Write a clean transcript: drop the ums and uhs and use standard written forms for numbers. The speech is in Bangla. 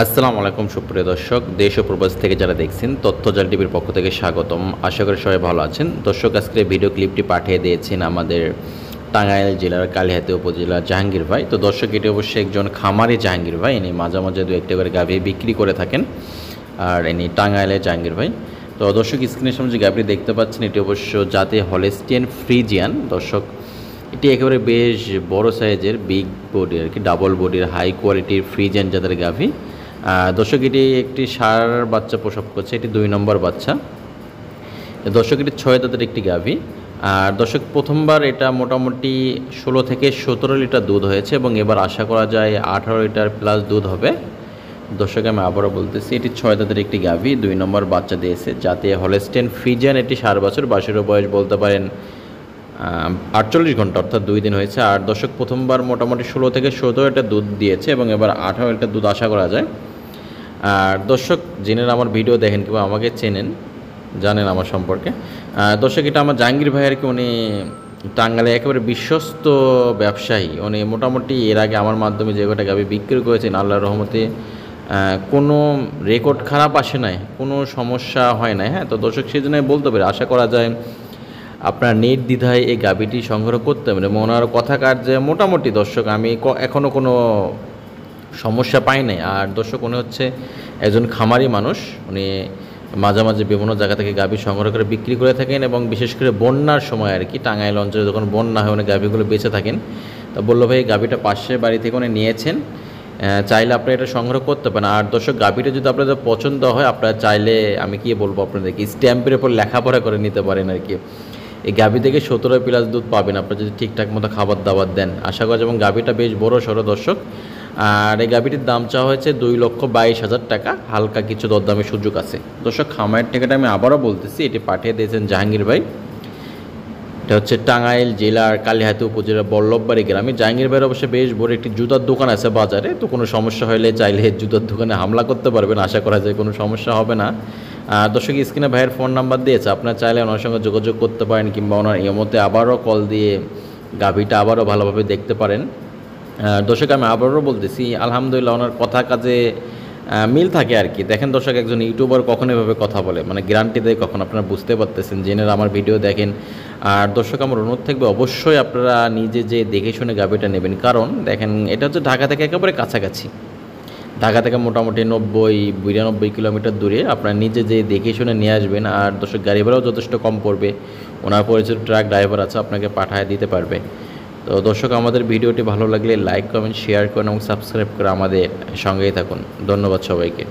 আসসালামু আলাইকুম সুপ্রিয় দর্শক, দেশ ও প্রবাস থেকে যারা দেখছেন তথ্যজাল টিভির পক্ষ থেকে স্বাগতম। আশা করি সবাই ভালো আছেন। দর্শক, আজকে ভিডিও ক্লিপটি পাঠিয়ে দিয়েছেন আমাদের টাঙ্গাইল জেলার কালিহাতী উপজেলার জাহাঙ্গীর ভাই। তো দর্শক, এটি অবশ্যই একজন খামারি জাহাঙ্গীর ভাই। ইনি মাঝে মাঝে দু একটা করে গাভী বিক্রি করে থাকেন, আর ইনি টাঙ্গাইলের জাহাঙ্গীর ভাই। তো দর্শক, স্ক্রিনের সামনে যে গাভীটি দেখতে পাচ্ছেন এটি অবশ্য জাতে হলস্টিয়ান ফ্রিজিয়ান। দর্শক, এটি একেবারে বেশ বড় সাইজের বিগ বডি আর কি, ডাবল বডির হাই কোয়ালিটির ফ্রিজিয়ান জাতের গাভী। দর্শক, এটি একটি ষাঁড় বাচ্চা প্রসব করছে, এটি 2 নম্বর বাচ্চা। দর্শক, এটি 6 দাঁতের একটি গাভী। আর দর্শক, প্রথমবার এটা মোটামুটি 16 থেকে 17 লিটার দুধ হয়েছে এবং এবার আশা করা যায় 18 লিটার প্লাস দুধ হবে। দর্শক, আমি আবারও বলতেছি, এটি 6 দাঁতের একটি গাভী, 2 নম্বর বাচ্চা দিয়েছে, যাতে হলস্টেইন ফ্রিজিয়ান। এটি 4 বছর, বাছুরের বয়স বলতে পারেন 48 ঘন্টা, অর্থাৎ 2 দিন হয়েছে। আর দর্শক, প্রথমবার মোটামুটি 16 থেকে 17 লিটার দুধ দিয়েছে এবং এবার 18 লিটার দুধ আশা করা যায়। আর দর্শক, যিনি আমার ভিডিও দেখেন কিংবা আমাকে চেনেন, জানেন আমার সম্পর্কে। দর্শক, এটা আমার জাহাঙ্গীর ভাই আর কি। উনি টাঙ্গাইলে একেবারে বিশ্বস্ত ব্যবসায়ী। উনি মোটামুটি এর আগে আমার মাধ্যমে যে কটা গাভী বিক্রি করেছেন, আল্লাহর রহমতে কোনো রেকর্ড খারাপ আসে নাই, কোনো সমস্যা হয় নাই। হ্যাঁ, তো দর্শক, সেই জন্য বলতে পারি আশা করা যায় আপনার নির্দ্বিধায় এই গাভীটি সংগ্রহ করতে পারেন। এবং ওনার কথা কার্যে মোটামুটি দর্শক আমি এখনও কোনো সমস্যা পাই নাই। আর দর্শক, উনি হচ্ছে একজন খামারি মানুষ। উনি মাঝে মাঝে বিভিন্ন জায়গা থেকে গাভী সংগ্রহ করে বিক্রি করে থাকেন এবং বিশেষ করে বন্যার সময় আর কি, টাঙ্গাইল অঞ্চলে যখন বন্যা হয় উনি গাভীগুলো বেঁচে থাকেন। তো বললো ভাই, এই গাভীটা পাশের বাড়ি থেকে উনি নিয়েছেন, চাইলে আপনারা এটা সংগ্রহ করতে পারেন। আর দর্শক, গাভীটা যদি আপনাদের পছন্দ হয়, আপনারা চাইলে আমি কি বলবো আপনাদেরকে, স্ট্যাম্পের উপর লেখাপড়া করে নিতে পারেন আর কি। এই গাভী থেকে 17 প্লাস দুধ পাবেন আপনারা যদি ঠিকঠাক মতো খাবার দাবার দেন, আশা করা যায়। এবং গাভীটা বেশ বড় সড়ো দর্শক। আর এই গাভীটির দাম চাওয়া হয়েছে 2,22,000 টাকা, হালকা কিছু দরদামের সুযোগ আছে। দর্শক, খামারের টাকাটা আমি আবারও বলতেছি, এটি পাঠিয়ে দিয়েছেন জাহাঙ্গীর ভাই। এটা হচ্ছে টাঙ্গাইল জেলার কালিহাতী উপজেলার বল্লভবাড়ি গ্রামে। জাহাঙ্গীর ভাইয়ের অবশ্যই বেশ বড় একটি জুতার দোকান আছে বাজারে। তো কোনো সমস্যা হলে চাইলে জুতার দোকানে হামলা করতে পারবেন, আশা করা যায় কোনো সমস্যা হবে না। দর্শক, স্ক্রিনে ভাইয়ের ফোন নাম্বার দিয়েছে, আপনারা চাইলে ওনার সঙ্গে যোগাযোগ করতে পারেন কিংবা ওনার ইমোতে আবারও কল দিয়ে গাভীটা আবারও ভালোভাবে দেখতে পারেন। দর্শক, আমি আবারও বলতেছি, আলহামদুলিল্লাহ ওনার কথা কাজে মিল থাকে আর কি। দেখেন দর্শক, একজন ইউটিউবার কখন এভাবে কথা বলে, মানে গ্যারান্টি দেয় কখন, আপনারা বুঝতে পারতেছেন জেনে আমার ভিডিও দেখেন। আর দর্শক, আমার অনুরোধ থাকবে অবশ্যই আপনারা নিজে যে দেখে শুনে গাভীটা নেবেন। কারণ দেখেন, এটা হচ্ছে ঢাকা থেকে একেবারে কাছাকাছি, ঢাকা থেকে মোটামুটি 90-92 কিলোমিটার দূরে। আপনারা নিজে যে দেখে শুনে নিয়ে আসবেন। আর দর্শক, গাড়ি ভাড়াও যথেষ্ট কম পড়বে, ওনার পরিচিত ট্রাক ড্রাইভার আছে, আপনাকে পাঠিয়ে দিতে পারবে। তো দর্শক, আমাদের ভিডিওটি ভালো লাগলে লাইক কমেন্ট শেয়ার করুন এবং সাবস্ক্রাইব করে আমাদের সঙ্গেই থাকুন। ধন্যবাদ সবাইকে।